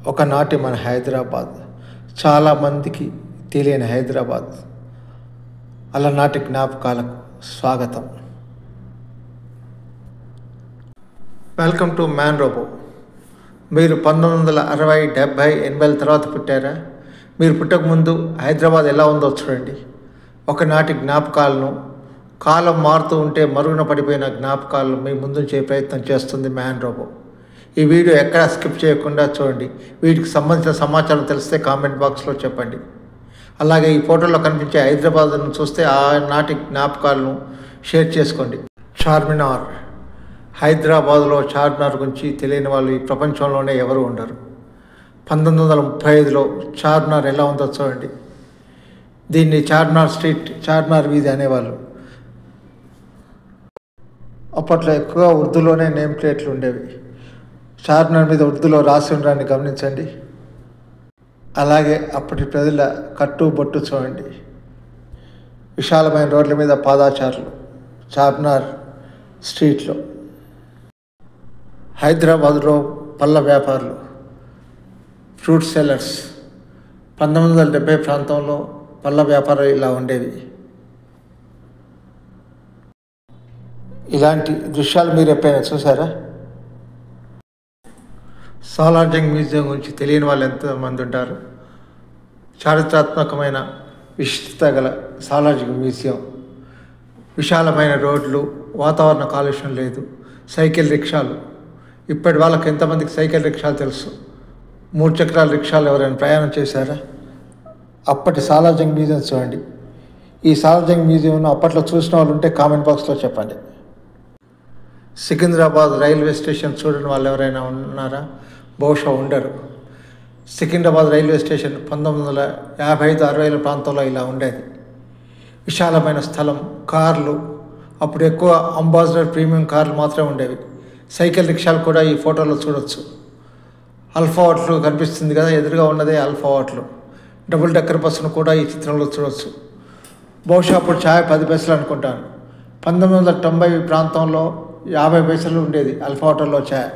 ఒకనాటి మన హైదరాబాద్, చాలామందికి తెలియని హైదరాబాద్, అలనాటి జ్ఞాపకాలకు స్వాగతం. Welcome to man robo. మీరు 1960, 70, 80 తర్వాత పుట్టారా? మీరు పుట్టకముందు హైదరాబాద్ ఎలా ఉందో చూడండి. ఒకనాటి జ్ఞాపకాలను, కాలం మారుతూ ఉంటే మరుగున పడిపోయిన జ్ఞాపకాలను మీ ముందుంచే ప్రయత్నం చేస్తుంది మ్యాన్ రోబో. ఈ వీడియో ఎక్కడా స్కిప్ చేయకుండా చూడండి. వీటికి సంబంధించిన సమాచారం తెలిస్తే కామెంట్ బాక్స్లో చెప్పండి. అలాగే ఈ ఫోటోలో కనిపించే హైదరాబాద్ను చూస్తే ఆనాటి జ్ఞాపకాలను షేర్ చేసుకోండి. చార్మినార్. హైదరాబాద్లో చార్మినార్ గురించి తెలియని వాళ్ళు ఈ ప్రపంచంలోనే ఎవరు ఉండరు. 1935లో చార్మినార్ ఎలా ఉందో చూడండి. దీన్ని చార్మినార్ స్ట్రీట్, చార్మినార్ వీధి అనేవాళ్ళు. అప్పట్లో ఎక్కువ ఉర్దూలోనే నేమ్ ప్లేట్లు ఉండేవి. చార్మినార్ మీద ఉర్దూలో రాసి ఉండడాన్ని గమనించండి. అలాగే అప్పటి ప్రజల కట్టుబొట్టు చూడండి. విశాలమైన రోడ్ల మీద పాదాచారులు చార్మినార్ స్ట్రీట్లో. హైదరాబాద్లో పళ్ళ వ్యాపారులు, ఫ్రూట్ సెల్లర్స్. 1970 ప్రాంతంలో పళ్ళ వ్యాపారాలు ఇలా ఉండేవి. ఇలాంటి దృశ్యాలు మీరు ఎప్పుడైనా చూసారా? సాలార్జంగ్ మ్యూజియం గురించి తెలియని వాళ్ళు ఎంతమంది ఉంటారు? చారిత్రాత్మకమైన విశిష్టత గల సాలార్జంగ్ మ్యూజియం. విశాలమైన రోడ్లు, వాతావరణ కాలుష్యం లేదు, సైకిల్ రిక్షాలు. ఇప్పటి వాళ్ళకి ఎంతమందికి సైకిల్ రిక్షాలు తెలుసు? 3 చక్రాల రిక్షాలు ఎవరైనా ప్రయాణం చేశారా? అప్పటి సాలార్జంగ్ మ్యూజియం చూడండి. ఈ సాలార్జంగ్ మ్యూజియంను అప్పట్లో చూసిన వాళ్ళు ఉంటే కామెంట్ బాక్స్లో చెప్పండి. సికింద్రాబాద్ రైల్వే స్టేషన్ చూడని వాళ్ళు ఎవరైనా ఉన్నారా? బహుశా ఉండరు. సికింద్రాబాద్ రైల్వే స్టేషన్ 1955, 60ల ప్రాంతంలో ఇలా ఉండేది. విశాలమైన స్థలం, కార్లు. అప్పుడు ఎక్కువ అంబాసిడర్ ప్రీమియం కార్లు మాత్రమే ఉండేవి. సైకిల్ రిక్షాలు కూడా ఈ ఫోటోలో చూడొచ్చు. అల్ఫా హోటల్ కనిపిస్తుంది కదా, ఎదురుగా ఉన్నదే అల్ఫా హోటల్. డబుల్ డెక్కర్ బస్సును కూడా ఈ చిత్రంలో చూడవచ్చు. బహుశా అప్పుడు ఛాయ్ 10 పైసలు అనుకుంటాను. 1990 ప్రాంతంలో 50 పైసలు ఉండేది అల్ఫా హోటల్లో ఛాయ్.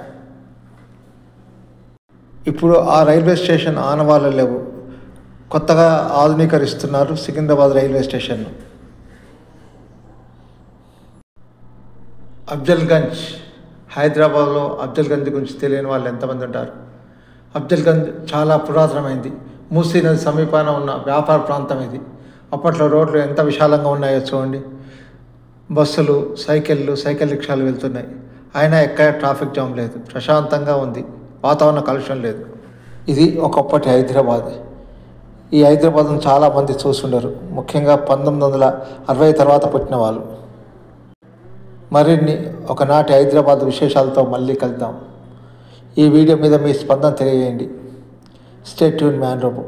ఇప్పుడు ఆ రైల్వే స్టేషన్ ఆనవాళ్ళు లేవు. కొత్తగా ఆధునీకరిస్తున్నారు సికింద్రాబాద్ రైల్వే స్టేషన్ను. అఫ్జల్గంజ్. హైదరాబాద్లో అఫ్జల్గంజ్ గురించి తెలియని వాళ్ళు ఎంతమంది ఉంటారు? అఫ్జల్గంజ్ చాలా పురాతనమైంది. మూసీ నది సమీపాన ఉన్న వ్యాపార ప్రాంతం ఇది. అప్పట్లో రోడ్లు ఎంత విశాలంగా ఉన్నాయో చూడండి. బస్సులు, సైకిల్ రిక్షాలు వెళ్తున్నాయి. అయినా ఎక్కడ ట్రాఫిక్ జామ్ లేదు, ప్రశాంతంగా ఉంది, వాతావరణ కాలుష్యం లేదు. ఇది ఒకప్పటి హైదరాబాద్. ఈ హైదరాబాద్ను చాలామంది చూసుండరు, ముఖ్యంగా 1960 తర్వాత పుట్టిన వాళ్ళు. మరిన్ని ఒకనాటి హైదరాబాద్ విశేషాలతో మళ్ళీ కలుద్దాం. ఈ వీడియో మీద మీ స్పందన తెలియజేయండి. Stay tune man robo.